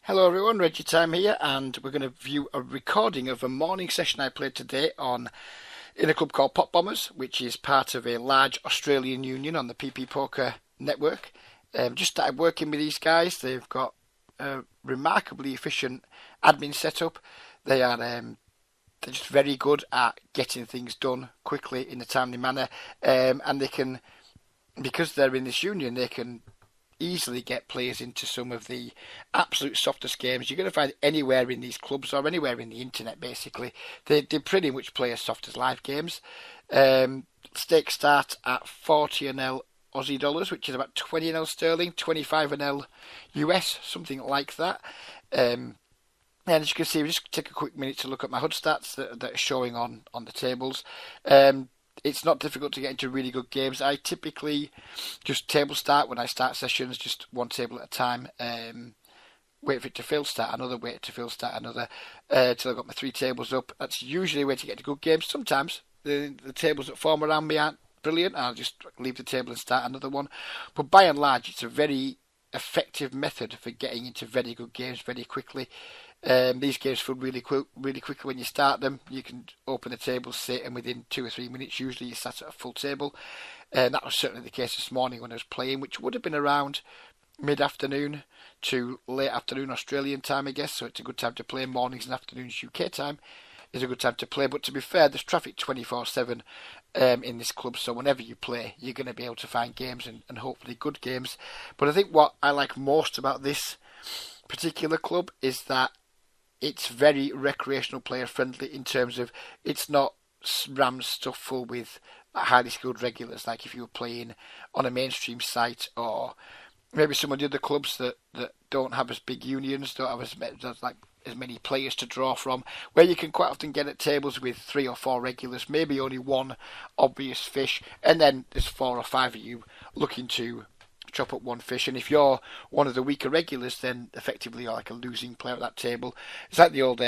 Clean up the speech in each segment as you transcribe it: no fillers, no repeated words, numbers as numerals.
Hello everyone, RegiTime here, and we're going to view a recording of a morning session I played today in a club called Potbombers, which is part of a large Australian union on the PPPoker network. Just started working with these guys. They've got a remarkably efficient admin setup. They're just very good at getting things done quickly in a timely manner, and because they're in this union, they can easily get players into some of the absolute softest games you're going to find anywhere in these clubs or anywhere in the internet. Basically, they pretty much play as soft as live games. Stakes start at 40 Aussie dollars, which is about 20 sterling, 25 US, something like that. And as you can see, we just take a quick minute to look at my HUD stats that are showing on the tables. It's not difficult to get into really good games. I typically just table start when I start sessions, just one table at a time. Wait for it to fill, start another, wait to fill, start another, till I've got my 3 tables up. That's usually a way to get to good games. Sometimes the tables that form around me aren't brilliant. I'll just leave the table and start another one. But by and large, it's a very effective method for getting into very good games very quickly. These games fill really quickly when you start them. You can open the table, sit, and within 2 or 3 minutes, usually you sat at a full table. That was certainly the case this morning when I was playing, which would have been around mid-afternoon to late afternoon Australian time, I guess. So it's a good time to play. Mornings and afternoons UK time is a good time to play. But to be fair, there's traffic 24/7 in this club, so whenever you play, you're going to be able to find games and hopefully good games. But I think what I like most about this particular club is that it's very recreational player friendly in terms of it's not rammed stuff full with highly skilled regulars like if you were playing on a mainstream site or maybe some of the other clubs that don't have as big unions, don't have as many players to draw from, where you can quite often get at tables with 3 or 4 regulars, maybe only one obvious fish, and then there's 4 or 5 of you looking to chop up one fish. And if you're one of the weaker regulars, then effectively you're like a losing player at that table. It's like the old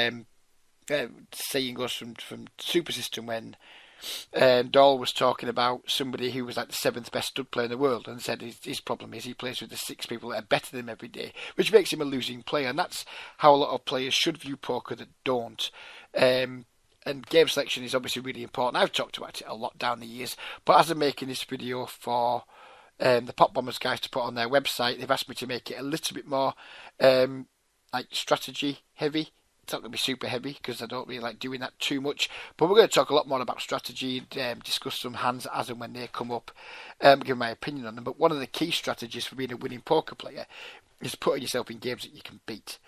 saying goes from Super System when Dahl was talking about somebody who was like the 7th best stud player in the world and said his problem is he plays with the 6 people that are better than him every day, which makes him a losing player. And that's how a lot of players should view poker that don't. And game selection is obviously really important. I've talked about it a lot down the years, but as I'm making this video for the Potbombers guys to put on their website, they've asked me to make it a little bit more like strategy heavy. It's not going to be super heavy because I don't really like doing that too much. But we're going to talk a lot more about strategy, discuss some hands as and when they come up, give my opinion on them. But one of the key strategies for being a winning poker player is putting yourself in games that you can beat.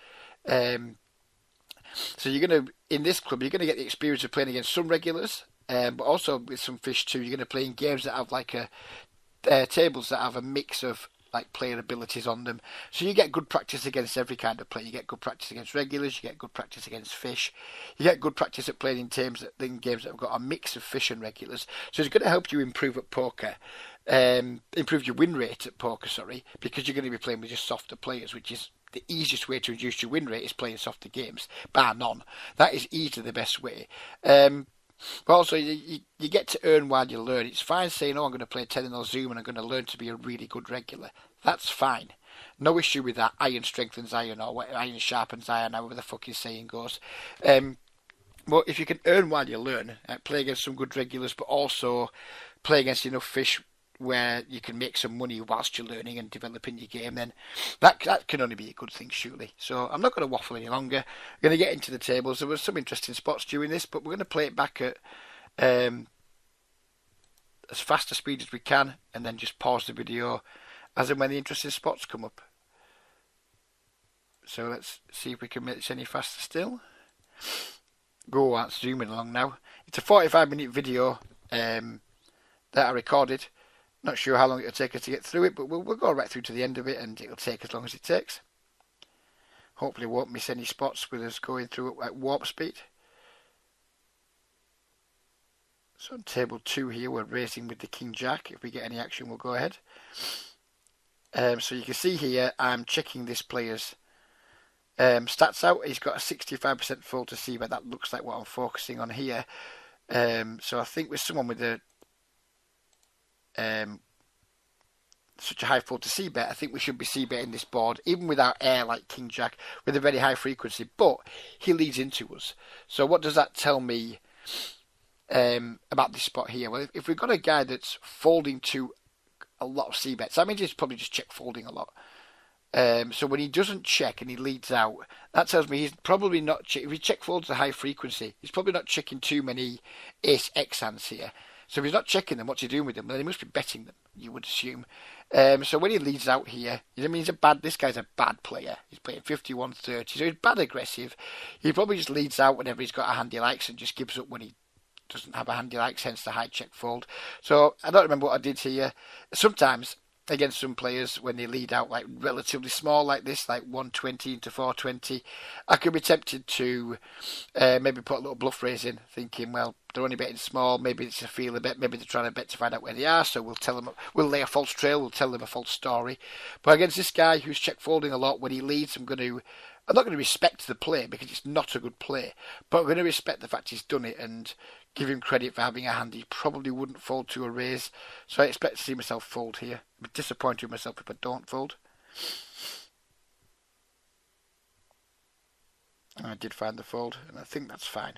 So you're going to, in this club, you're going to get the experience of playing against some regulars, but also with some fish too. You're going to play in games that have like tables that have a mix of like player abilities on them, so you get good practice against every kind of player. You get good practice against regulars, you get good practice against fish, you get good practice at playing in games that have got a mix of fish and regulars. So it's going to help you improve at poker, improve your win rate at poker, because you're going to be playing with just softer players, which is the easiest way to reduce your win rate is playing softer games, bar none. That is easily the best way. But also, you get to earn while you learn. It's fine saying, I'm going to play 10 Zoom and I'm going to learn to be a really good regular. That's fine. No issue with that. Iron strengthens iron, or iron sharpens iron, however the fucking saying goes. But if you can earn while you learn, play against some good regulars, but also play against enough fish where you can make some money whilst you're learning and developing your game, then that can only be a good thing, surely. So I'm not going to waffle any longer. I'm going to get into the tables. There were some interesting spots during this, but we're going to play it back at as fast a speed as we can, and then just pause the video as and when the interesting spots come up. So let's see if we can make this any faster still. Go on, zooming along now. It's a 45-minute video that I recorded. Not sure how long it'll take us to get through it, but we'll go right through to the end of it, and it'll take as long as it takes. Hopefully we won't miss any spots with us going through it at warp speed. So on table 2 here, we're racing with the King Jack. If we get any action, we'll go ahead. So you can see here, I'm checking this player's stats out. He's got a 65% full to see where that looks like what I'm focusing on here. So I think with someone with a such a high fold to c-bet, I think we should be c-betting this board, even without air like King Jack, with a very high frequency. But he leads into us. So what does that tell me about this spot here? Well, if we've got a guy that's folding to a lot of c-bets, that means he's probably just check folding a lot. So when he doesn't check and he leads out, that tells me he's probably not if he check folds a high frequency, he's probably not checking too many ace X hands here. So if he's not checking them, what's he doing with them? Well, he must be betting them, you would assume. So when he leads out here, I mean, this guy's a bad player. He's playing 51-30, so he's bad aggressive. He probably just leads out whenever he's got a hand he likes and just gives up when he doesn't have a hand he likes, hence the high check fold. So I don't remember what I did here. Sometimes against some players, when they lead out like relatively small like this, like 120 into 420, I could be tempted to maybe put a little bluff raise in, thinking, well, they're only betting small, maybe it's a feel a bet, maybe they're trying to bet to find out where they are, so we'll lay a false trail, we'll tell them a false story. But against this guy who's check folding a lot, when he leads, I'm not going to respect the play because it's not a good play, but I'm going to respect the fact he's done it and give him credit for having a hand he probably wouldn't fold to a raise. So I expect to see myself fold here. I'm disappointed with myself if I don't fold. I did find the fold, and I think that's fine.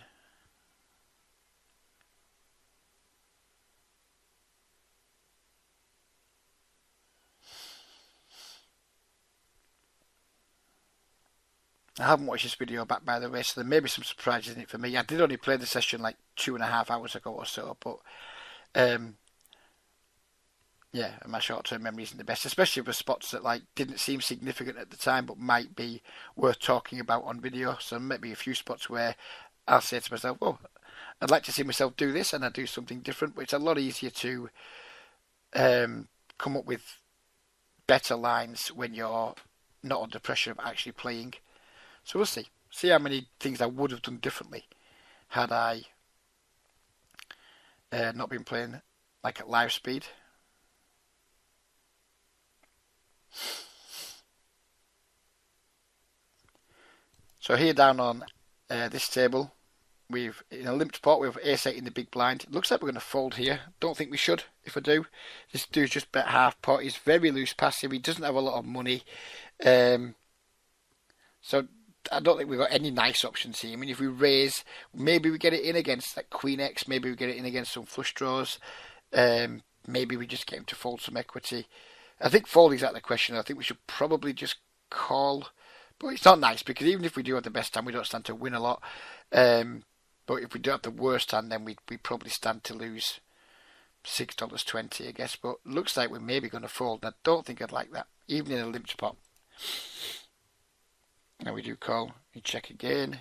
I haven't watched this video back, by the way, so there may be some surprises in it for me. I did only play the session like 2.5 hours ago or so, but yeah, my short-term memory isn't the best, especially for spots that like didn't seem significant at the time, but might be worth talking about on video. So maybe a few spots where I'll say to myself, "Oh, I'd like to see myself do this," and I do something different. But it's a lot easier to come up with better lines when you're not under pressure of actually playing. So we'll see how many things I would have done differently had I not been playing like at live speed. So here down on this table, we've in a limped pot, we have ace-8 in the big blind. It looks like we're going to fold here. Don't think we should. If I do, this dude's just bet half pot. He's very loose passive. He doesn't have a lot of money. So I don't think we've got any nice options here. I mean, if we raise, maybe we get it in against like Queen X. Maybe we get it in against some flush draws. Maybe we just get him to fold some equity. I think folding's out of the question. I think we should probably just call. But it's not nice because even if we do have the best hand, we don't stand to win a lot. But if we do have the worst hand, then we probably stand to lose $6.20, I guess. But looks like we're maybe going to fold. I don't think I'd like that, even in a limped pot. Now we do call. We check again.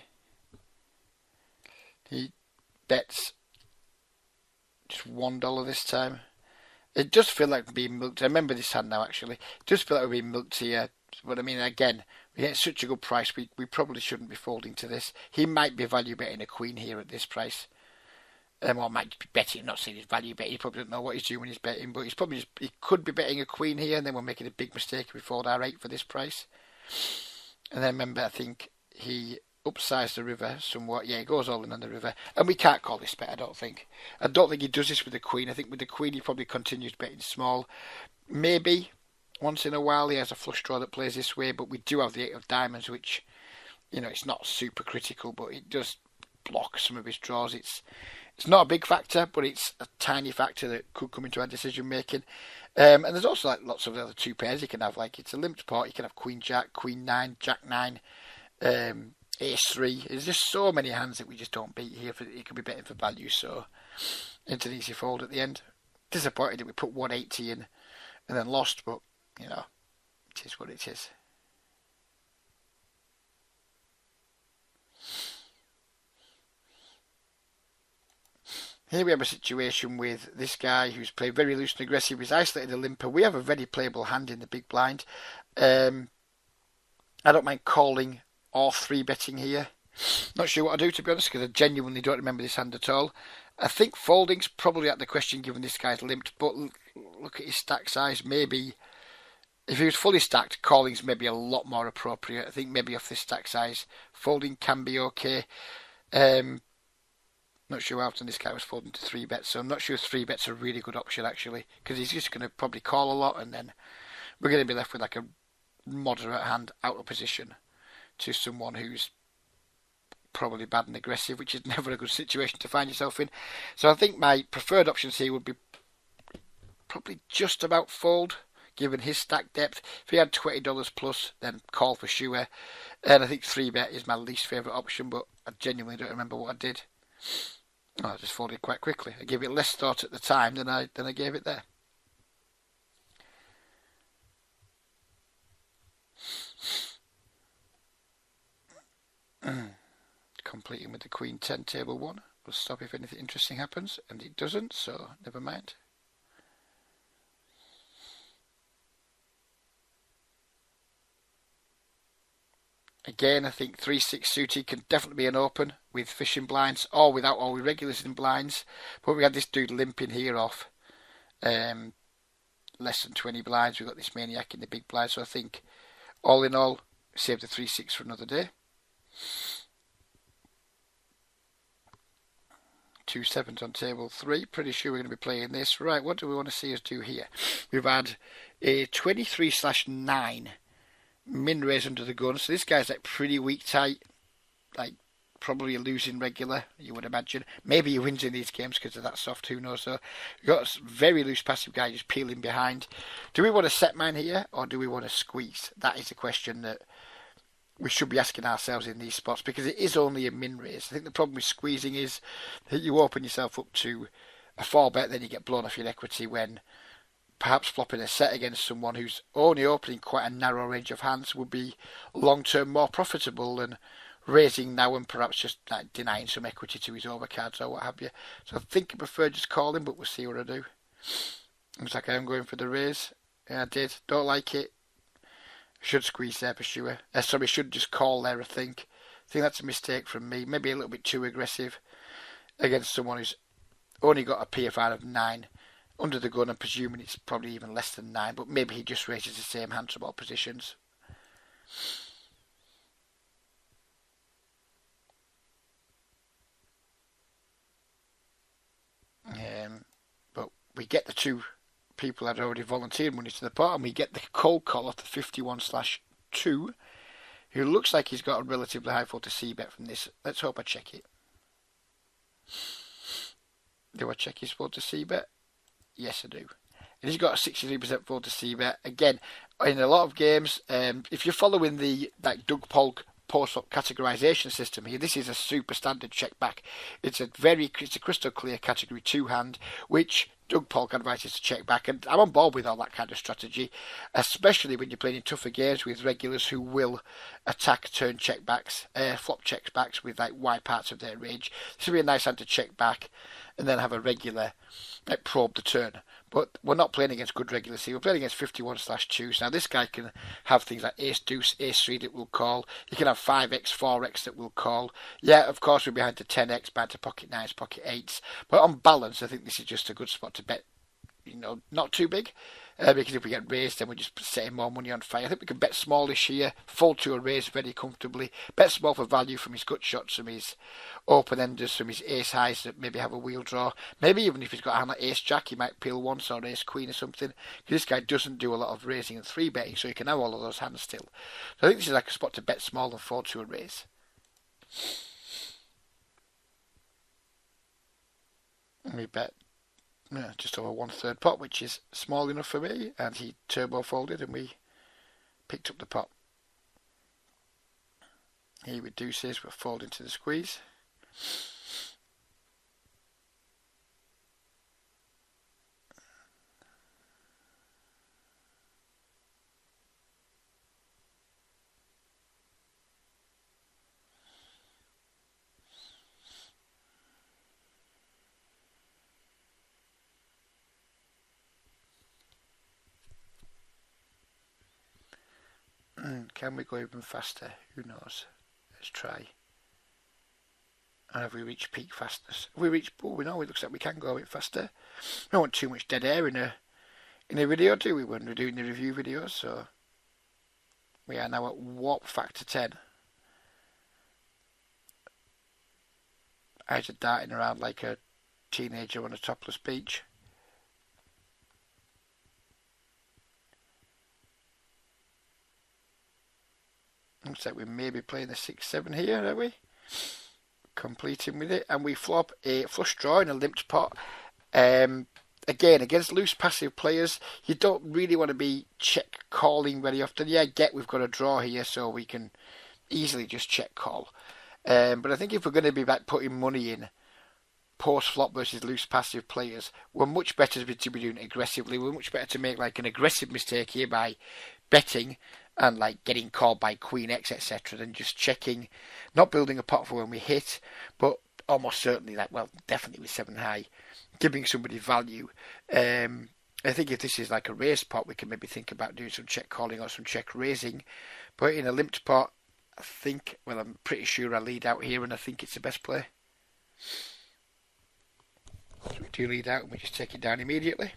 He bets just $1 this time. It does feel like we're being milked. I remember this hand now, actually. It does feel like we're being milked here. But I mean, again, we get such a good price. We probably shouldn't be folding to this. He might be value betting a queen here at this price. Or might be betting, not saying he's value betting. He probably doesn't know what he's doing when he's betting. But he could be betting a queen here, and then we're making a big mistake if we fold R8 for this price. And then remember, I think he upsized the river somewhat. Yeah, he goes all in on the river. And we can't call this bet, I don't think. I don't think he does this with the queen. I think with the queen he probably continues betting small. Maybe once in a while he has a flush draw that plays this way, but we do have the 8 of diamonds, which, you know, it's not super critical, but it does block some of his draws. It's not a big factor, but it's a tiny factor that could come into our decision making. And there's also like lots of the other two pairs he can have. Like it's a limped pot. You can have Queen Jack, Queen 9, Jack 9, Ace 3. There's just so many hands that we just don't beat here. It could be betting for value. So into an easy fold at the end. Disappointed that we put 180 in and then lost, but you know, it is what it is. Here we have a situation with this guy who's played very loose and aggressive. He's isolated a limper. We have a very playable hand in the big blind. I don't mind calling or 3-betting here. Not sure what I do, to be honest, because I genuinely don't remember this hand at all. I think folding's probably out of the question given this guy's limped, but look at his stack size. Maybe if he was fully stacked, calling's maybe a lot more appropriate. I think maybe off this stack size, folding can be okay. Not sure how often this guy was folding to 3-bets, so I'm not sure if 3-bet's a really good option actually, because he's just going to probably call a lot, and then we're going to be left with like a moderate hand out of position to someone who's probably bad and aggressive, which is never a good situation to find yourself in. So I think my preferred options here would be probably just about fold, given his stack depth. If he had $20 plus, then call for sure. And I think 3-bet is my least favourite option, but I genuinely don't remember what I did. Oh, I just folded quite quickly. I gave it less thought at the time than I gave it there. Completing with the Queen 10 table 1. We'll stop if anything interesting happens, and it doesn't, so never mind. Again, I think 3-6 suited can definitely be an open with fishing blinds, or without, or with regulars in blinds. But we had this dude limping here off less than 20 blinds. We've got this maniac in the big blinds, so I think all in all, save the 3-6 for another day. 2 sevens on table 3. Pretty sure we're going to be playing this. Right, what do we want to see us do here? We've had a 23/9 min raise under the gun. So this guy's like pretty weak tight. Like probably a losing regular, you would imagine. Maybe he wins in these games because of that soft, who knows. So you've got a very loose passive guy just peeling behind. Do we want to set mine here, or do we want to squeeze? That is a question that we should be asking ourselves in these spots, because it is only a min raise. I think the problem with squeezing is that you open yourself up to a 4-bet, then you get blown off your equity, when perhaps flopping a set against someone who's only opening quite a narrow range of hands would be long-term more profitable than raising now and perhaps just like denying some equity to his overcards or what have you. So I think I prefer just calling, but we'll see what I do. Looks like I am going for the raise. Yeah, I did. Don't like it. Should squeeze there for sure. Sorry, should just call there, I think. I think that's a mistake from me. Maybe a little bit too aggressive against someone who's only got a PFR of 9 under the gun. I'm presuming it's probably even less than 9, but maybe he just raises the same hand from all positions. But we get the 2 people had already volunteered money to the pot, and we get the cold call off the 51/2, who looks like he's got a relatively high fold to c-bet from this. Let's hope I check it. Do I check his fold to c-bet? Yes, I do. And he's got a 63% fold to c-bet. Again, in a lot of games, if you're following the Doug Polk post-flop categorization system here, this is a super standard check back. It's a crystal clear category 2 hand, which Doug Polk advises to check back, and I'm on board with all that kind of strategy, especially when you're playing in tougher games with regulars who will attack turn checkbacks, flop checkbacks with like wide parts of their range. This would be a nice hand to check back and then have a regular probe the turn. But we're not playing against good regulars here. We're playing against 51/2. Now this guy can have things like ace deuce, ace 3 that will call. He can have 5x, 4x that will call. Yeah, of course we're behind to 10x, behind to pocket 9s, pocket 8s. But on balance, I think this is just a good spot to bet. Not too big, because if we get raised, then we're just setting more money on fire. I think we can bet smallish here, fold to a raise very comfortably, bet small for value from his gut shots, from his open enders, from his ace highs that maybe have a wheel draw. Maybe even if he's got a hand like ace jack, he might peel once, or ace queen or something. This guy doesn't do a lot of raising and 3-betting, so he can have all of those hands still. So I think this is like a spot to bet small and fold to a raise. And we bet just over 1/3 pot, which is small enough for me, and he turbo folded and we picked up the pot. He reduces, we're folding to the squeeze. Can we go even faster? Who knows? Let's try. And have we reached peak fastness? Have we reached? Oh, we know. It looks like we can go a bit faster. We don't want too much dead air in a video, do we? When we're doing the review videos, so we are now at warp factor 10. eyes are darting around like a teenager on a topless beach. Looks like we may be playing the 6-7 here, are we? Completing with it, and we flop a flush draw in a limped pot. Again, against loose passive players, you don't really want to be check calling very often. Yeah, I get we've got a draw here, so we can easily just check call. But I think if we're going to be like putting money in post flop versus loose passive players, we're much better to be doing it aggressively. We're much better to make like an aggressive mistake here by betting and like getting called by Queen X, etc., than just checking, not building a pot for when we hit, but almost certainly, like, well, definitely with 7 high, giving somebody value. I think if this is like a raise pot, we can maybe think about doing some check calling or some check raising. But in a limped pot, I think, well, I'm pretty sure I lead out here, and I think it's the best play. So we do lead out, and we just take it down immediately.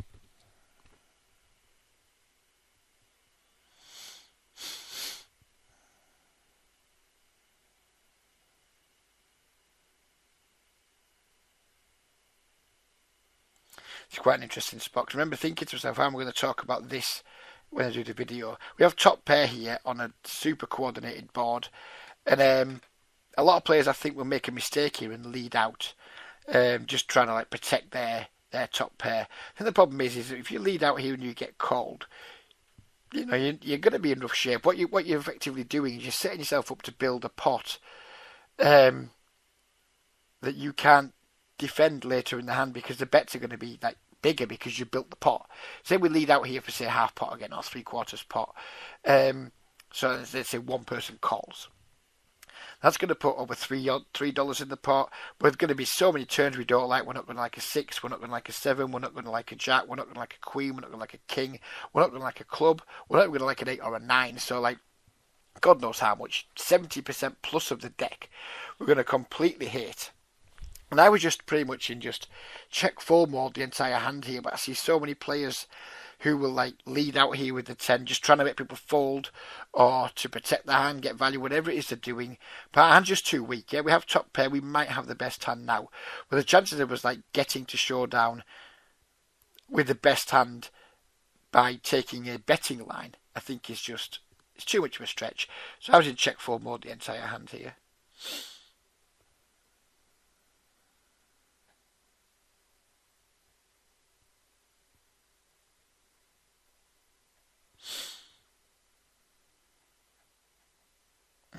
It's quite an interesting spot. I remember thinking to myself, I'm going to talk about this when I do the video. We have top pair here on a super coordinated board, and a lot of players I think will make a mistake here and lead out, just trying to like protect their top pair. And the problem is that if you lead out here and you get called, you know you're going to be in rough shape. What you're effectively doing is you're setting yourself up to build a pot that you can't defend later in the hand, because the bets are going to be like bigger because you built the pot. Say we lead out here for say half pot again or 3/4 pot. So let's say one person calls. That's going to put over $3 in the pot. There's going to be so many turns we don't like. We're not going to like a 6. We're not going to like a 7. We're not going to like a jack. We're not going to like a queen. We're not going to like a king. We're not going to like a club. We're not going to like an 8 or a 9. So like, God knows how much, 70% plus of the deck we're going to completely hate. And I was just pretty much in just check full mode the entire hand here, but I see so many players who will like lead out here with the 10, just trying to make people fold or to protect their hand, get value, whatever it is they're doing. But our hand's just too weak. Yeah, we have top pair, we might have the best hand now, but the chances of us like getting to showdown with the best hand by taking a betting line, I think is just, it's too much of a stretch. So I was in check full mode the entire hand here.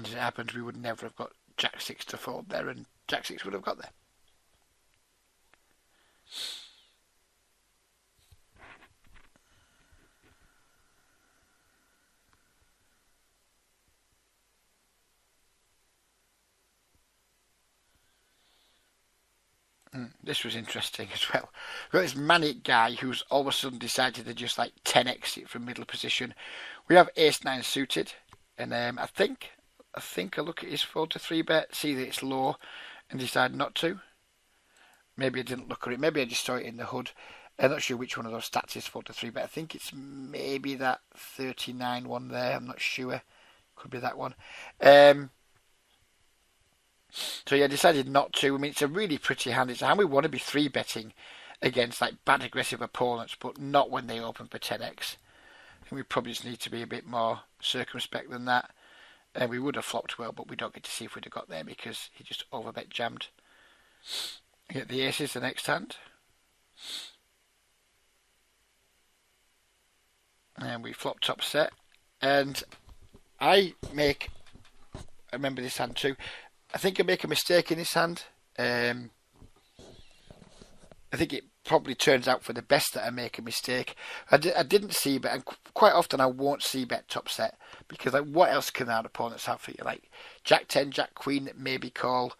As it happens, we would never have got Jack 6 to fold there, and Jack 6 would have got there. This was interesting as well. We've got this manic guy who's all of a sudden decided to just like 10x it from middle position. We have ace-9 suited, and I think I look at his 4 to 3 bet, see that it's low, and decide not to. Maybe I didn't look at it. Maybe I just saw it in the HUD. I'm not sure which one of those stats is 4 to 3 bet. I think it's maybe that 39 one there. I'm not sure. Could be that one. So yeah, I decided not to. I mean, it's a really pretty hand. It's a hand we want to be 3-betting against like bad aggressive opponents, but not when they open for 10x. I think we probably just need to be a bit more circumspect than that. And we would have flopped well, but we don't get to see if we'd have got there because he just overbet jammed. We get the aces the next hand. And we flop top set. And I remember this hand too. I think I make a mistake in this hand. I think it probably turns out for the best that I make a mistake. I didn't see bet, and quite often I won't see bet top set because like what else can our opponents have for you? Like Jack 10, Jack Queen that maybe call.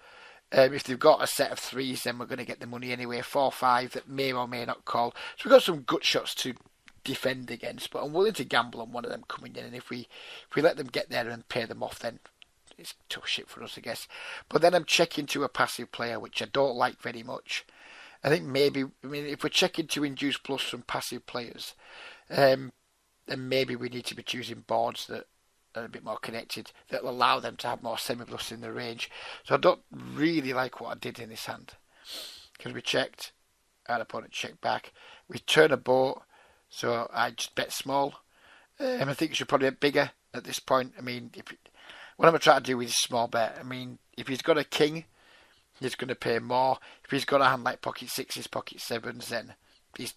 If they've got a set of 3s, then we're going to get the money anyway. 4-5 that may or may not call. So we've got some gut shots to defend against, but I'm willing to gamble on one of them coming in. And if we let them get there and pay them off, then it's tough shit for us, I guess. But then I'm checking to a passive player, which I don't like very much. I think maybe, if we're checking to induce plus from passive players, then maybe we need to be choosing boards that and a bit more connected that'll allow them to have more semi-bluffs in the range. So I don't really like what I did in this hand, because we checked, our opponent checked back. We turn a boat, so I just bet small. I think you should probably bet bigger at this point. I mean, what I'm trying to do with this small bet, I mean, if he's got a king, he's going to pay more. If he's got a hand like pocket sixes, pocket sevens, then he's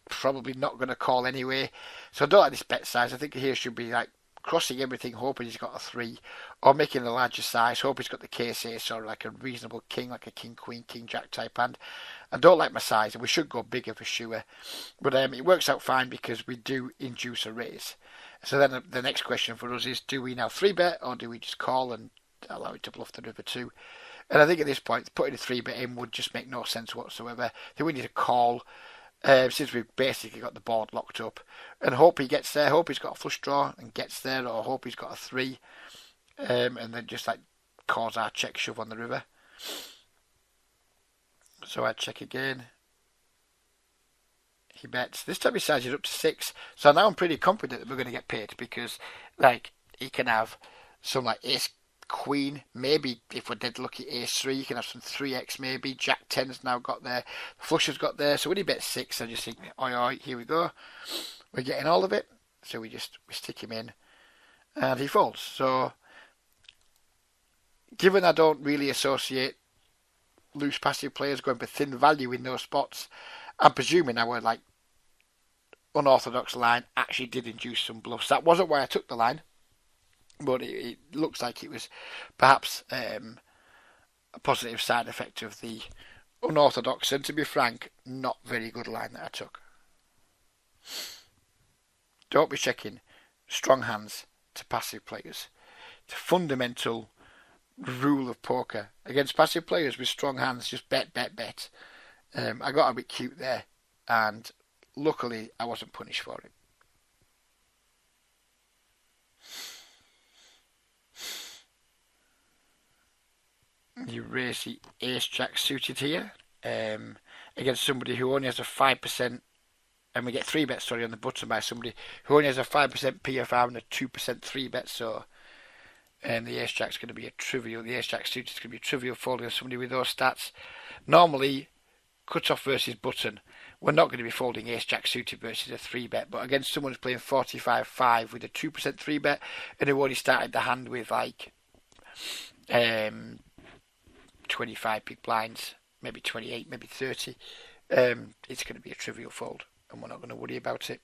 probably not going to call anyway. So I don't like this bet size. I think here should be like crossing everything, hoping he's got a 3, or making a larger size, hope he's got the case ace or like a reasonable king, like a king queen, king jack type hand. I don't like my size, and we should go bigger for sure. But it works out fine because we do induce a raise. So then the next question for us is, do we now 3-bet, or do we just call and allow it to bluff the river too? And I think at this point, putting a 3-bet in would just make no sense whatsoever. I think we need to call, since we've basically got the board locked up, and hope he gets there, hope he's got a flush draw and gets there, or hope he's got a 3, and then just like cause our check shove on the river. So I check again. He bets. This time he sizes up to 6. So now I'm pretty confident that we're going to get paid, because like he can have some like ace queen, maybe if we're dead lucky ace 3, you can have some 3x maybe. Jack 10's now got there, flush has got there. So when he bets 6, I just think, oi, here we go, we're getting all of it. So we stick him in, and he folds. So given I don't really associate loose passive players going for thin value in those spots, I'm presuming our like unorthodox line actually did induce some bluffs. That wasn't why I took the line, but it looks like it was perhaps a positive side effect of the unorthodox, and to be frank, not very good line that I took. Don't be checking strong hands to passive players. It's a fundamental rule of poker. Against passive players with strong hands, just bet. I got a bit cute there, and luckily I wasn't punished for it. You raise the ace jack suited here against somebody who only has a 5%, and we get 3-bet on the button by somebody who only has a 5% PFR and a 2% 3-bet. So the ace jack's going to be the ace jack suited is going to be a trivial fold against somebody with those stats. Normally, cut-off versus button, we're not going to be folding ace jack suited versus a 3-bet, but against someone who's playing 45-5 with a 2% 3-bet, and who only started the hand with like 25 big blinds, maybe 28, maybe 30, it's going to be a trivial fold, and we're not going to worry about it.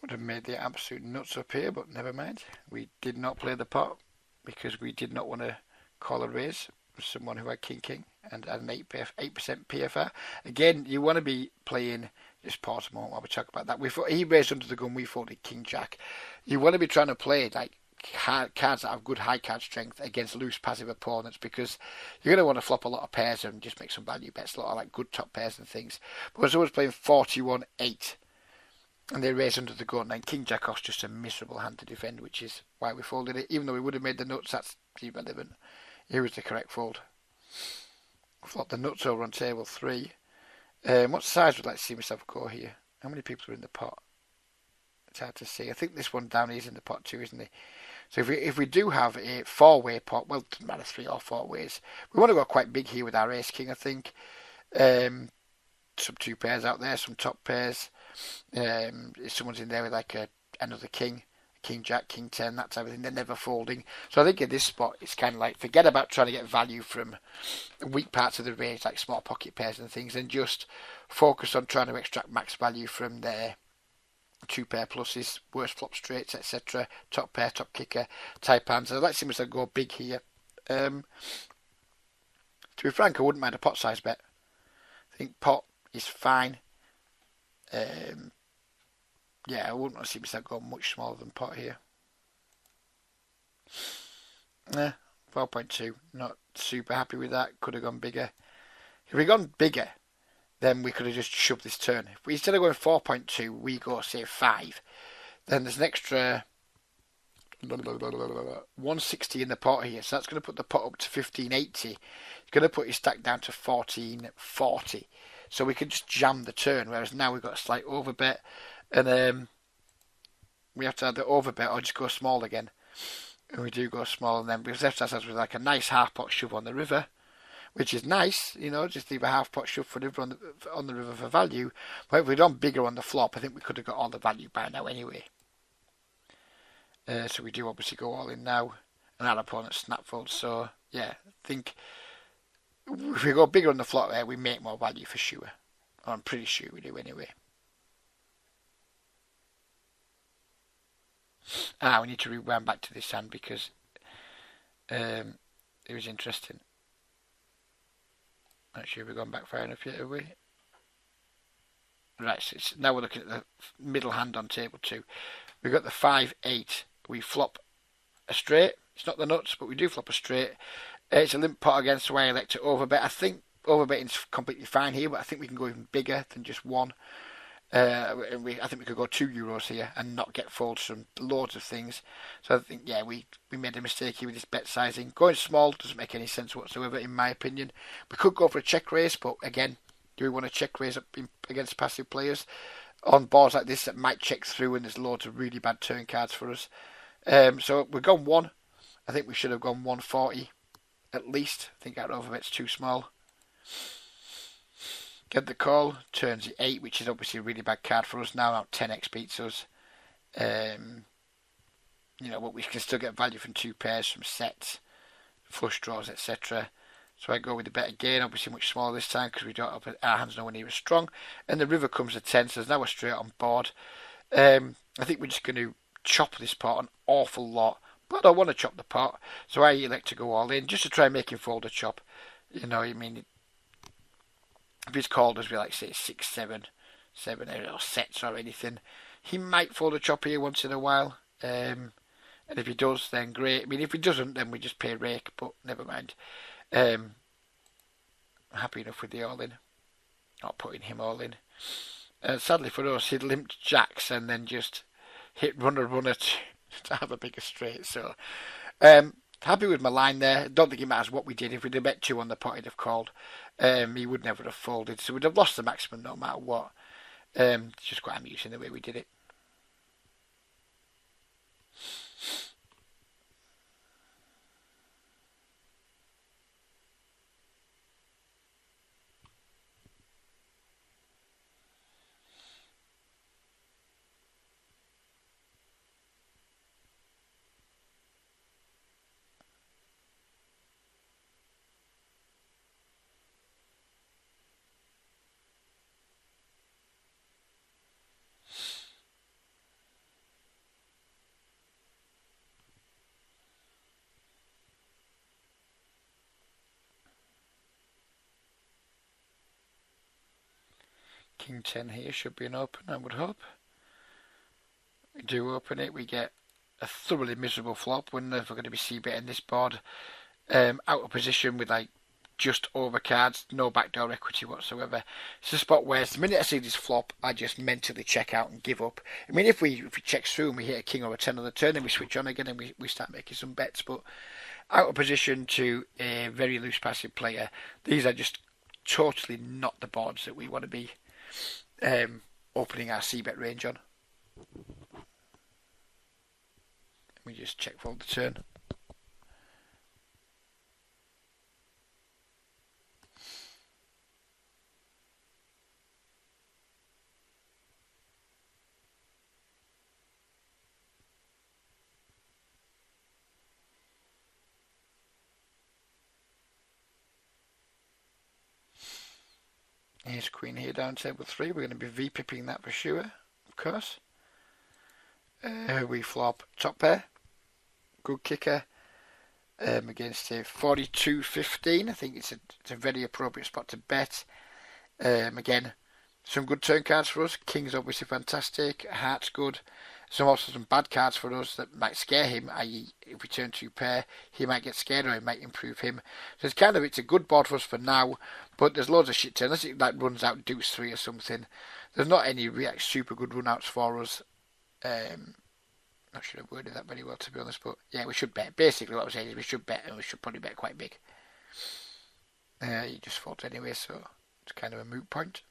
Would have made the absolute nuts up here, but never mind. We did not play the pot because we did not want to call a raise with someone who had king and had an 8% PFR. Again, you want to be playing, just pause a moment while we talk about that. He raised under the gun, we folded king jack. You want to be trying to play like cards that have good high card strength against loose passive opponents, because you're going to want to flop a lot of pairs and just make some value bets, a lot of like good top pairs and things. But when someone's playing 41-8 and they raise under the gun, and king jack off's just a miserable hand to defend, which is why we folded it. Even though we would have made the nuts, that's irrelevant. Here was the correct fold. Flop the nuts over on table 3. What size would I like to see myself go here? How many people are in the pot? It's hard to see. I think this one down here is in the pot too, isn't he? So if we do have a 4-way pot, well, it doesn't matter 3 or 4 ways. We want to go quite big here with our ace king, I think. Some 2 pairs out there, some top pairs. If someone's in there with like another king jack, king 10, that type of thing, they're never folding. So I think in this spot, it's kind of like, forget about trying to get value from weak parts of the range, like small pocket pairs and things, and just focus on trying to extract max value from their 2-pair pluses, worst flop straights, etc., top pair, top kicker type hands. I'd like to see myself go big here. To be frank, I wouldn't mind a pot size bet. I think pot is fine. Yeah, I wouldn't want to see myself go much smaller than pot here. 4.2, not super happy with that. Could have gone bigger. If we'd gone bigger, then we could have just shoved this turn. If we, instead of going 4.2, we go, say, 5, then there's an extra 160 in the pot here. So that's going to put the pot up to 1580. It's going to put your stack down to 1440. So we could just jam the turn, whereas now we've got a slight overbet. And we have to have the overbet or just go small again. And we do go small, and then we've left ourselves with like a nice half pot shove on the river, which is nice, you know, just leave a half pot shove for the river on the river for value. But if we'd done bigger on the flop, I think we could have got all the value by now anyway. So we do obviously go all in now, and our opponent snap folds. So yeah, I think if we go bigger on the flop there, we make more value for sure. Or I'm pretty sure we do anyway. We need to rewind back to this hand because it was interesting. Not sure we've gone back far enough yet, have we? Right, so now we're looking at the middle hand on table 2. We've got the 5-8. We flop a straight. It's not the nuts, but we do flop a straight. It's a limp pot again, so I elect to overbet. I think overbetting's completely fine here, but I think we can go even bigger than just 1. I think we could go €2 here and not get folds from loads of things. So I think, yeah, we made a mistake here with this bet sizing. Going small doesn't make any sense whatsoever, in my opinion. We could go for a check raise, but again, do we want to check raise up against passive players on boards like this that might check through and there's loads of really bad turn cards for us? So we've gone 1. I think we should have gone 140 at least. I think our overbet's too small. Get the call, turns the 8, which is obviously a really bad card for us now. 10x beats us. You know, but we can still get value from 2 pairs, from sets, flush draws, etc. So I go with the bet again, obviously much smaller this time because we don't have our hands nowhere near as strong. And the river comes to 10, so there's now a straight on board. I think we're just going to chop this pot an awful lot, but I don't want to chop the pot, so I elect to go all in just to try and make him fold a chop. You know, I mean, if he's called us, we like say 6, 7, or sets or anything, he might fold a chop here once in a while. And if he does, then great. I mean, if he doesn't, then we just pay rake, but never mind. I'm happy enough with the all-in. Not putting him all in. Sadly for us, he'd limped jacks and then just hit runner to have a bigger straight. So, happy with my line there. Don't think it matters what we did. If we'd have bet 2 on the pot, he'd have called. He would never have folded. So we'd have lost the maximum no matter what. It's just quite amusing the way we did it. King 10 here should be an open, I would hope. We do open it, we get a thoroughly miserable flop. We're never going to be c-betting this board. Out of position with like just over cards, no backdoor equity whatsoever. It's a spot where the minute I see this flop, I just mentally check out and give up. I mean, if we check through and we hit a king or a 10 on the turn, then we switch on again and we start making some bets. But out of position to a very loose passive player, these are just totally not the boards that we want to be opening our c-bet range on. We just check fold the turn. Here's queen here down table 3. We're going to be v-pipping that for sure, of course. We flop top pair. Good kicker. Against a 42-15. I think it's a very appropriate spot to bet. Again, some good turn cards for us. King's obviously fantastic. Heart's good. also some bad cards for us that might scare him, i.e. if we turn 2 pair, he might get scared or it might improve him. So it's a good board for us for now, but there's loads of shit to, unless it like runs out deuce 3 or something. There's not any super good runouts for us. I should have worded that very well, to be honest, but yeah, we should bet. Basically what I'm saying is we should bet, and we should probably bet quite big. He just fought anyway, so it's kind of a moot point.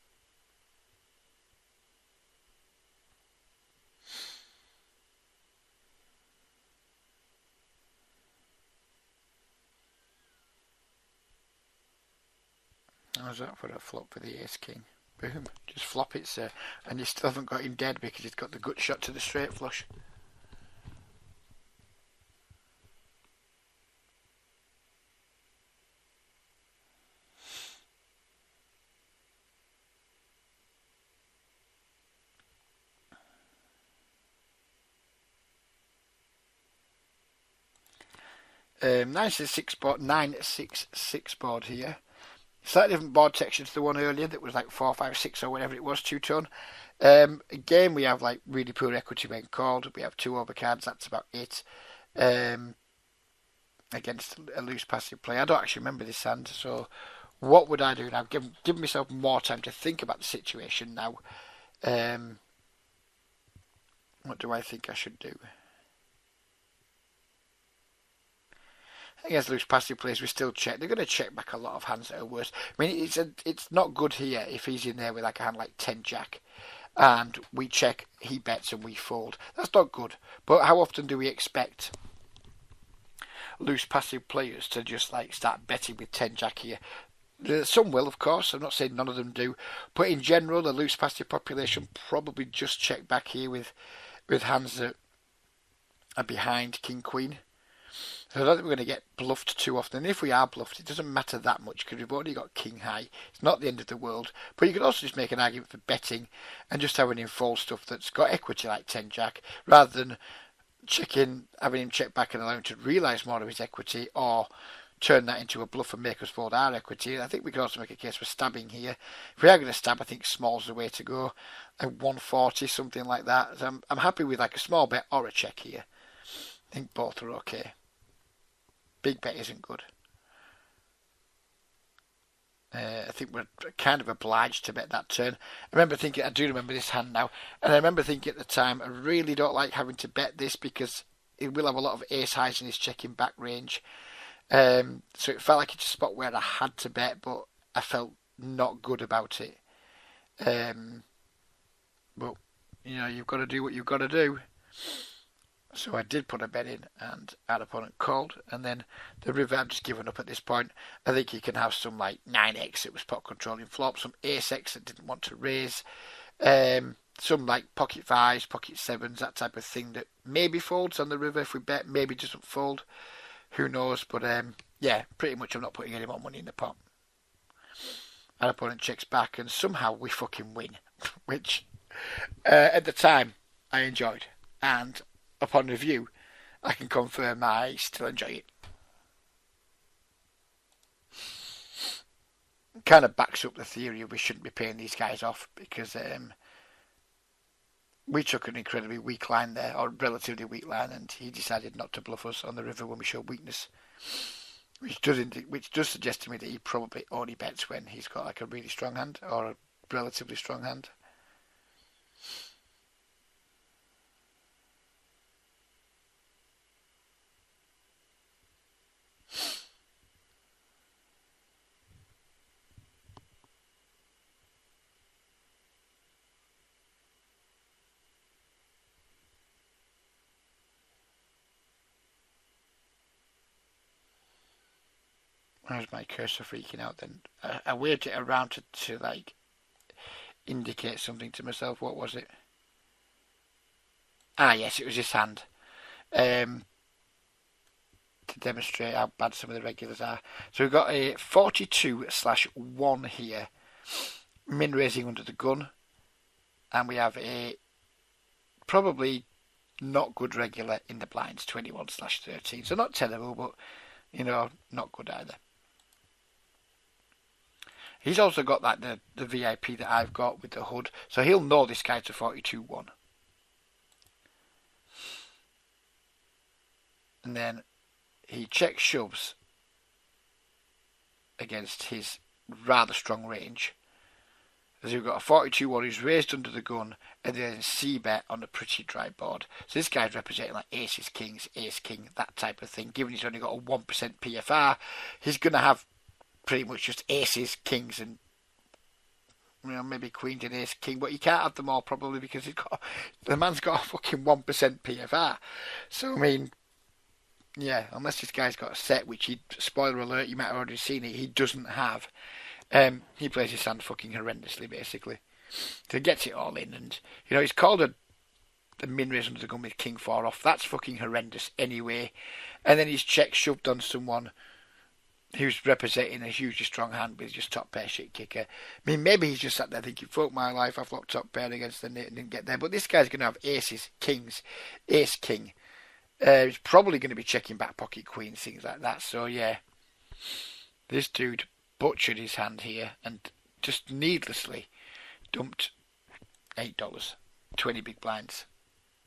How's that for a flop for the ace king? Boom, just flop it, sir. And you still haven't got him dead because he's got the gut shot to the straight flush. Nice 9-6-6 board here. Slightly different board texture to the one earlier that was like 4-5-6 or whatever it was, 2-tone. Again, we have like really poor equity when called. We have 2 overcards, that's about it. Against a loose passive play. I don't actually remember this hand, so what would I do now? Give myself more time to think about the situation now. What do I think I should do? Against loose passive players, we still check. They're going to check back a lot of hands that are worse. I mean, it's not good here if he's in there with like a hand like 10 jack, and we check, he bets, and we fold. That's not good. But how often do we expect loose passive players to just like start betting with 10 jack here? Some will, of course. I'm not saying none of them do, but in general, the loose passive population probably just check back here with hands that are behind king queen. So I don't think we're going to get bluffed too often. And if we are bluffed, it doesn't matter that much because we've already got king high. It's not the end of the world. But you could also just make an argument for betting and just having him fold stuff that's got equity like 10 jack, rather than having him check back and allow him to realise more of his equity, or turn that into a bluff and make us fold our equity. I think we could also make a case for stabbing here. If we are going to stab, I think small's the way to go. Like 140, something like that. So I'm happy with like a small bet or a check here. I think both are okay. Big bet isn't good. I think we're kind of obliged to bet that turn. I do remember this hand now, and I remember thinking at the time, I really don't like having to bet this because it will have a lot of ace highs in his checking back range. So it felt like it's a spot where I had to bet, but I felt not good about it. But you've got to do what you've got to do. So I did put a bet in, and our opponent called, and then the river, I've just given up at this point. I think he can have some like 9x that was pot controlling flop, some ace-x that didn't want to raise, some like pocket 5s, pocket 7s, that type of thing that maybe folds on the river if we bet, maybe doesn't fold. Who knows? But yeah, pretty much I'm not putting any more money in the pot. Our opponent checks back, and somehow we fucking win, which at the time I enjoyed, and upon review, I can confirm I still enjoy it. Kind of backs up the theory of we shouldn't be paying these guys off, because we took an incredibly weak line there, or relatively weak line, and he decided not to bluff us on the river when we showed weakness, which does suggest to me that he probably only bets when he's got like a really strong hand or a relatively strong hand. Where's my cursor freaking out then? I waved it around to like indicate something to myself. What was it? Ah, yes, it was his hand. To demonstrate how bad some of the regulars are. So we've got a 42/1 here. Min raising under the gun. And we have a probably not good regular in the blinds, 21/13. So not terrible, but not good either. He's also got like the VIP that I've got with the hood, so he'll know this guy's a 42/1. and then he check shoves against his rather strong range. As you've got a 42-1 who's raised under the gun, and then C-bet on a pretty dry board. So this guy's representing like aces, kings, ace, king, that type of thing. Given he's only got a 1% PFR, he's going to have pretty much just aces, kings, and maybe queens and ace, king. But he can't have them all probably because the man's got a fucking 1% PFR. So I mean, yeah, unless this guy's got a set, which spoiler alert, you might have already seen it, he doesn't have. He plays his hand fucking horrendously, basically. So he gets it all in, and he's called the min raise under the gun with king 4 off. That's fucking horrendous anyway. And then he's check shoved on someone who's representing a hugely strong hand with just top pair shit kicker. I mean, maybe he's just sat there thinking, fuck my life, I've locked top pair against the net and didn't get there. But this guy's going to have aces, kings, ace, king. He's probably going to be checking back pocket queens, things like that. So yeah, this dude butchered his hand here and just needlessly dumped $8, 20 big blinds,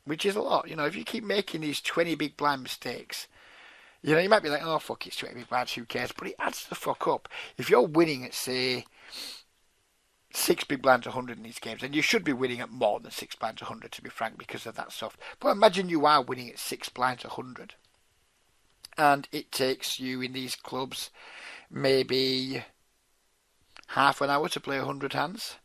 which is a lot. If you keep making these 20 big blind mistakes, you might be like, oh fuck, it's 20 big blinds, who cares? But it adds the fuck up. If you're winning at, say, 6 big blinds 100 in these games, and you should be winning at more than 6 blinds 100, to be frank, because of that stuff. But imagine you are winning at 6 blinds 100, and it takes you in these clubs maybe half an hour to play 100 hands.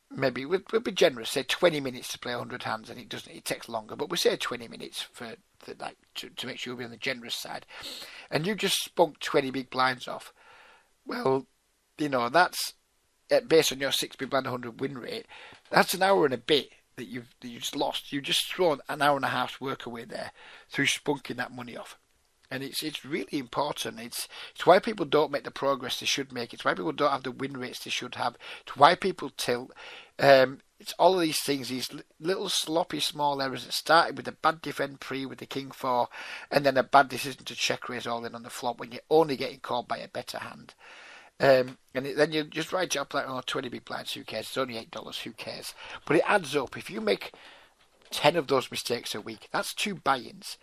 Maybe we'll be generous, say 20 minutes to play 100 hands, and it takes longer, but we say 20 minutes for to make sure you'll be on the generous side, and you just spunk 20 big blinds off. Well, that's based on your 6 big blind 100 win rate. That's an hour and a bit that you just lost. You've just thrown an hour and a half's work away there through spunking that money off. And it's really important. It's why people don't make the progress they should make. It's why people don't have the win rates they should have. It's why people tilt. It's all of these things, these little sloppy small errors that started with a bad defend pre with the king 4, and then a bad decision to check raise all in on the flop when you're only getting called by a better hand. And then you just write it up like, 20 big blinds, who cares? It's only $8, who cares? But it adds up. If you make 10 of those mistakes a week, that's 2 buy-ins.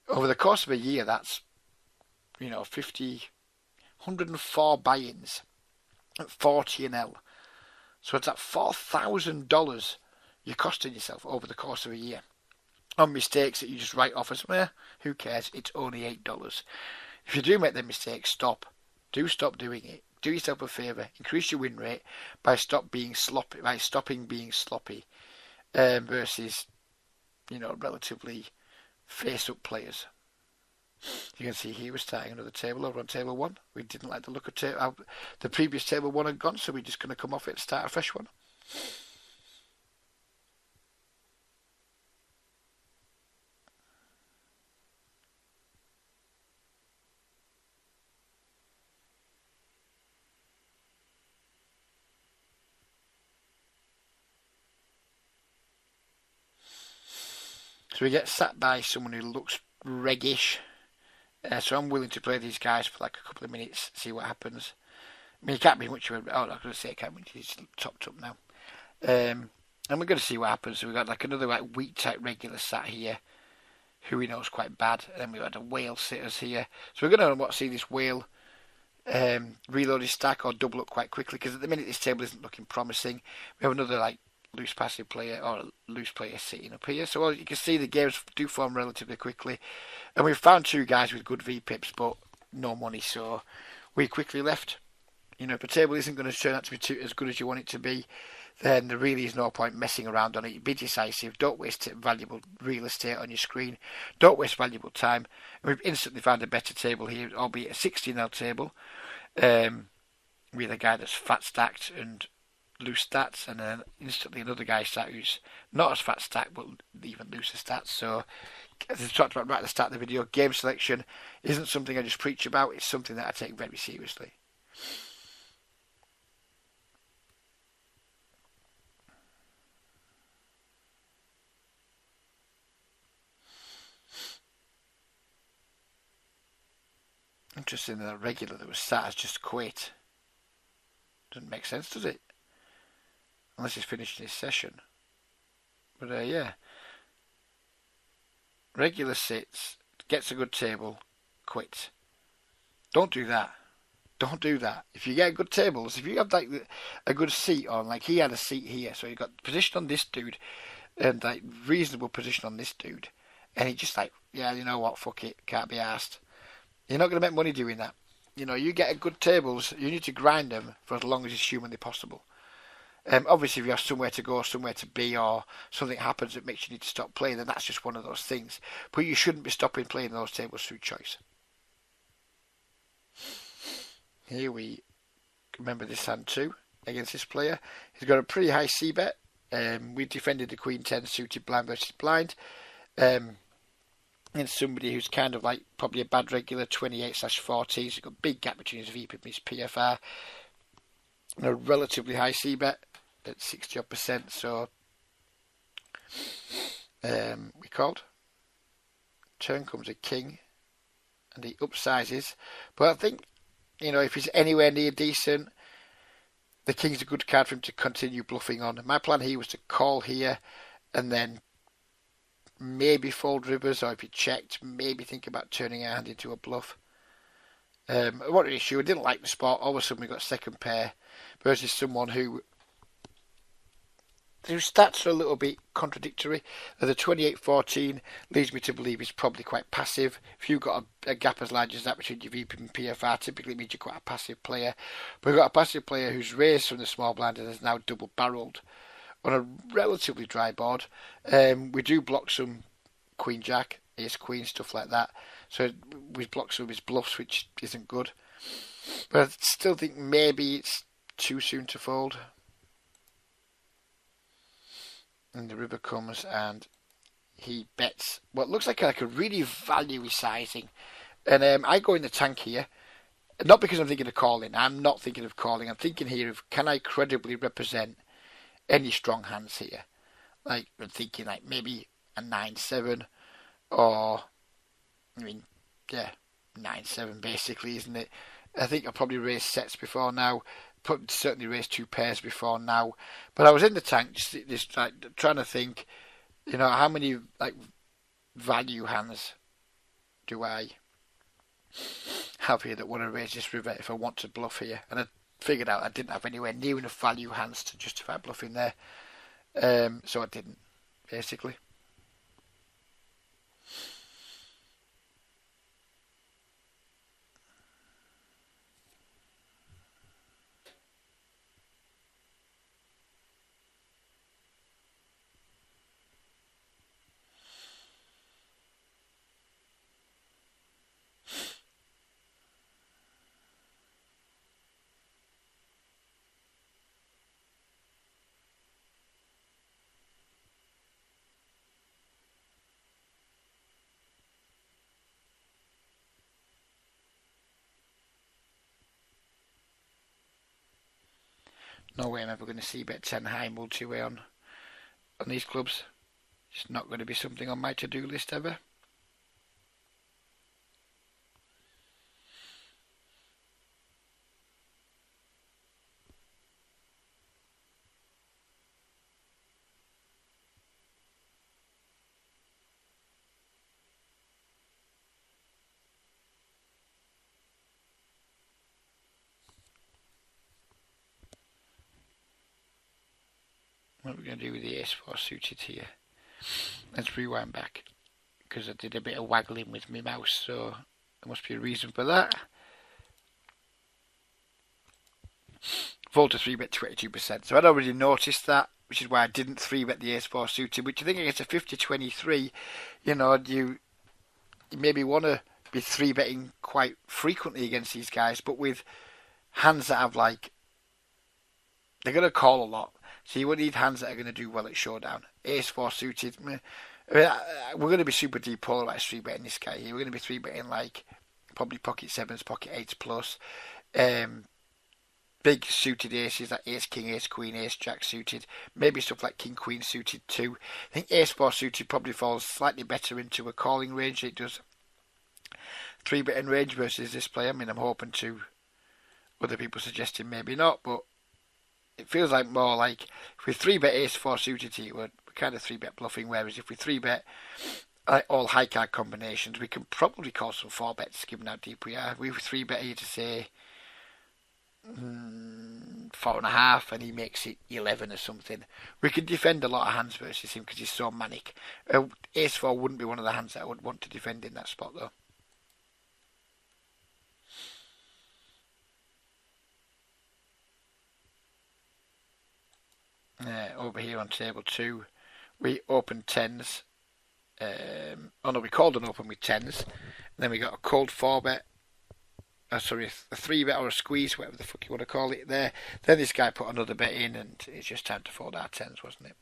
Over the course of a year, that's, 104 buy-ins at 40 and L. So it's at $4,000 you're costing yourself over the course of a year on mistakes that you just write off as, who cares? It's only $8. If you do make the mistake, stop. Do stop doing it. Do yourself a favour. Increase your win rate by stopping being sloppy, versus, relatively face-up players. You can see here we're starting another table over on table 1. We didn't like the look of how the previous table 1 had gone, so we're just going to come off it and start a fresh one. So we get sat by someone who looks reggish. So I'm willing to play these guys for like a couple of minutes, see what happens. I mean, he can't be much of a... Oh, I was going to say he can't be. He's topped up now. And we're going to see what happens. So we've got like another weak type regular sat here, who we know is quite bad. And then we've got a whale sitters here. So we're going to see this whale reload his stack or double up quite quickly, because at the minute this table isn't looking promising. We have another loose passive player or loose player sitting up here. So you can see the games do form relatively quickly, and we've found 2 guys with good VPIPs but no money, so we quickly left. If a table isn't going to turn out to be as good as you want it to be, then there really is no point messing around on it. Be decisive. Don't waste valuable real estate on your screen. Don't waste valuable time. And we've instantly found a better table here, albeit a 16L table, with a guy that's fat stacked and loose stats, and then instantly another guy sat who's not as fat stacked but even looser stats. So as I talked about right at the start of the video, game selection isn't something I just preach about, it's something that I take very seriously. Interesting that a regular that was sat has just quit. Doesn't make sense, does it? Unless he's finished his session. But yeah. regular sits, gets a good table, quits. Don't do that. Don't do that. If you get good tables, if you have like a good seat on, like he had a seat here, so you got position on this dude and like reasonable position on this dude, and he just like, yeah, you know what, fuck it, can't be asked. You're not going to make money doing that. You know, you get good tables, you need to grind them for as long as it's humanly possible. Obviously, if you have somewhere to go, somewhere to be, or something happens that makes you need to stop playing, then that's just one of those things. But you shouldn't be stopping playing those tables through choice. Here we remember this hand too against this player. He's got a pretty high c-bet. We defended the Queen 10 suited blind versus blind. And somebody who's kind of like probably a bad regular 28/14. So he's got a big gap between his VP and his PFR. And a relatively high c-bet at 60%. So we called. Turn comes a king. And he upsizes. But I think, you know, if he's anywhere near decent, the king's a good card for him to continue bluffing on. My plan here was to call here and then maybe fold rivers, or if he checked, maybe think about turning a hand into a bluff. What an issue. I didn't like the spot. All of a sudden we got second pair versus someone whose stats are a little bit contradictory. The 28/14 leads me to believe he's probably quite passive. If you've got a gap as large as that between your VP and PFR, typically means you're quite a passive player. But we've got a passive player who's raised from the small blind and has now double barreled on a relatively dry board. We do block some Queen Jack, Ace Queen, stuff like that. So we block some of his bluffs, which isn't good. But I still think maybe it's too soon to fold. And the river comes and he bets what looks like a really value sizing. And I go in the tank here. Not because I'm thinking of calling. I'm not thinking of calling. I'm thinking here of, can I credibly represent any strong hands here? Like, I'm thinking like maybe a 9-7 or, I mean, yeah, 9-7 basically, isn't it? I think I've probably raised sets before now. Certainly raised two pairs before now. But I was in the tank just like trying to think, you know, how many like value hands do I have here that want to raise this river if I want to bluff here? And I figured out I didn't have anywhere near enough value hands to justify bluffing there. So I didn't, basically. No way I'm ever going to see bet 10 high multi-way on these clubs. It's not going to be something on my to-do list ever. What are we going to do with the ace-4 suited here? Let's rewind back, because I did a bit of waggling with my mouse, so there must be a reason for that. Fold to 3-bet 22%, so I'd already noticed that, which is why I didn't 3-bet the ace-4 suited, which I think against a 50-23, you know, you maybe want to be 3-betting quite frequently against these guys, but with hands that have like, they're going to call a lot. So you would need hands that are going to do well at showdown. Ace-4 suited. I mean, we're going to be super depolarized 3-betting this guy here. We're going to be 3-betting like probably pocket 7s, pocket 8s plus. Big suited aces like Ace King, Ace Queen, Ace Jack suited. Maybe stuff like King Queen suited too. I think Ace-4 suited probably falls slightly better into a calling range than it does 3-betting range versus this player. I mean, I'm hoping to. Other people suggesting maybe not, but it feels like more like if we 3-bet ace-4 suited here, we're kind of 3-bet bluffing, whereas if we 3-bet all high card combinations. We can probably call some 4-bets given how deep we are. We were 3-bet here to say 4.5, and he makes it 11 or something. We can defend a lot of hands versus him because he's so manic. Ace 4 wouldn't be one of the hands that I would want to defend in that spot though. Over here on table 2, we opened 10s. Oh no, we called an open with 10s. And then we got a cold 4-bet. A 3-bet or a squeeze, whatever the fuck you want to call it there. Then this guy put another bet in, and it's just time to fold our 10s, wasn't it?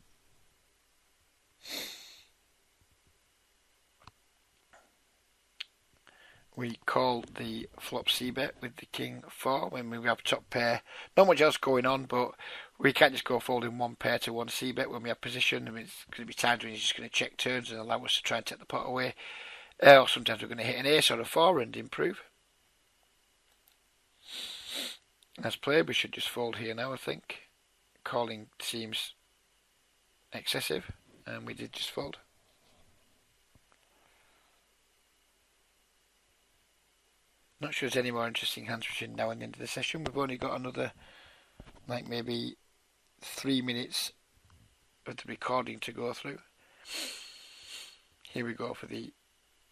We called the flop C-bet with the king 4 when we have top pair. Not much else going on, but we can't just go folding one pair to one C-bet when we have position. I mean, it's going to be times when he's just going to check turns and allow us to try and take the pot away. Or sometimes we're going to hit an ace or a 4 and improve. As played, we should just fold here now, I think. Calling seems excessive, and we did just fold. Not sure there's any more interesting hands between now and the end of the session. We've only got another, like maybe 3 minutes of the recording to go through. Here we go for the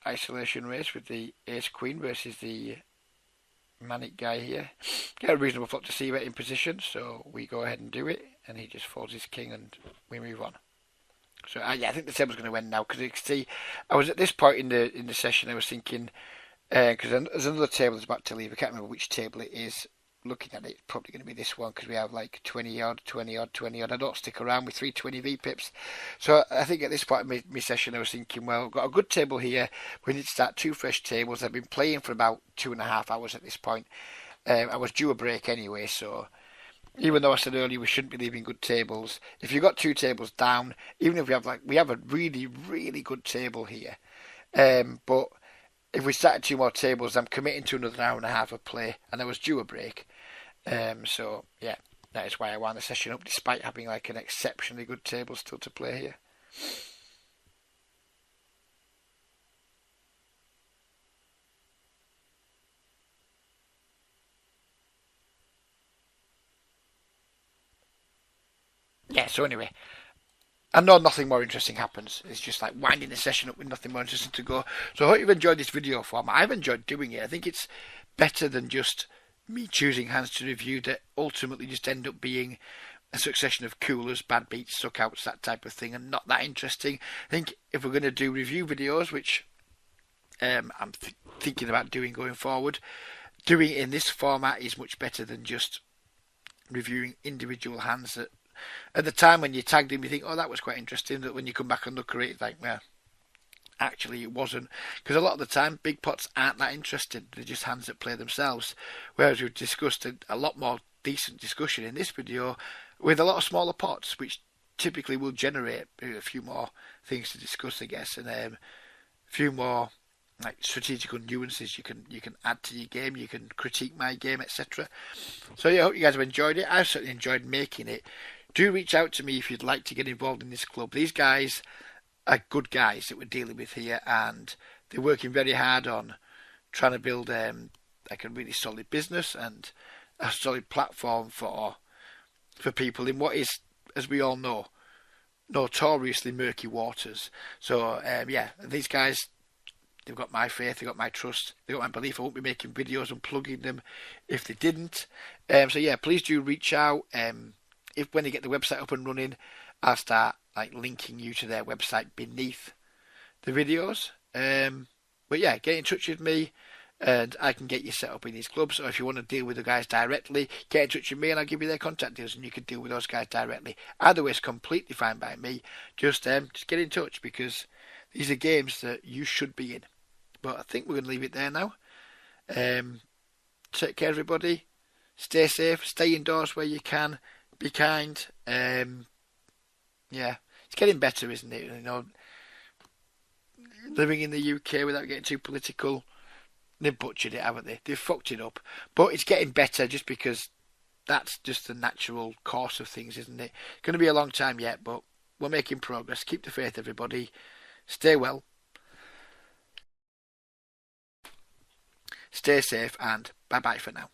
isolation race with the ace queen versus the manic guy here. Get a reasonable flop to see bet in position, so we go ahead and do it, and he just folds his king and we move on. So yeah, I think the table's going to end now because you can see I was at this point in the session. I was thinking because there's another table that's about to leave. I can't remember which table it is. Looking at it, it's probably going to be this one because we have like 20 odd, 20 odd, 20 odd. I don't stick around with 320 V pips. So I think at this point in my session, I was thinking, well, I've got a good table here. We need to start 2 fresh tables. I've been playing for about 2.5 hours at this point. I was due a break anyway, so even though I said earlier we shouldn't be leaving good tables, if you've got 2 tables down, even if we have a really, really good table here, but if we started 2 more tables, I'm committing to another hour and a half of play, and I was due a break. So yeah, that is why I wound the session up, despite having like an exceptionally good table still to play here. Yeah, so anyway, I know nothing more interesting happens. It's just like winding the session up with nothing more interesting to go. So I hope you've enjoyed this video format. I've enjoyed doing it. I think it's better than just me choosing hands to review that ultimately just end up being a succession of coolers, bad beats, suckouts, that type of thing, and not that interesting. I think if we're going to do review videos, which I'm thinking about doing going forward, doing it in this format is much better than just reviewing individual hands that at the time when you tagged him you think, oh, that was quite interesting, that when you come back and look at it, it's like, well, actually it wasn't, because a lot of the time big pots aren't that interesting. They're just hands that play themselves, whereas we've discussed a lot more decent discussion in this video with a lot of smaller pots, which typically will generate a few more things to discuss, I guess, and a few more like strategical nuances you can add to your game. You can critique my game, etc. So yeah, I hope you guys have enjoyed it. I've certainly enjoyed making it. Do reach out to me if you'd like to get involved in this club. These guys are good guys that we're dealing with here, and they're working very hard on trying to build like a really solid business and a solid platform for people in what is, as we all know, notoriously murky waters. So yeah, these guys, they've got my faith, they've got my trust, they've got my belief. I won't be making videos and plugging them if they didn't. So yeah, please do reach out. If when they get the website up and running, I'll start like linking you to their website beneath the videos. But yeah, get in touch with me and I can get you set up in these clubs. Or if you want to deal with the guys directly, get in touch with me and I'll give you their contact deals and you can deal with those guys directly. Either way is completely fine by me. Just get in touch because these are games that you should be in. But I think we're going to leave it there now. Take care, everybody. Stay safe. Stay indoors where you can. Be kind. Yeah, it's getting better, isn't it? You know, living in the UK without getting too political, they've butchered it, haven't they? They've fucked it up. But it's getting better just because that's just the natural course of things, isn't it? It's going to be a long time yet, but we're making progress. Keep the faith, everybody. Stay well. Stay safe and bye bye for now.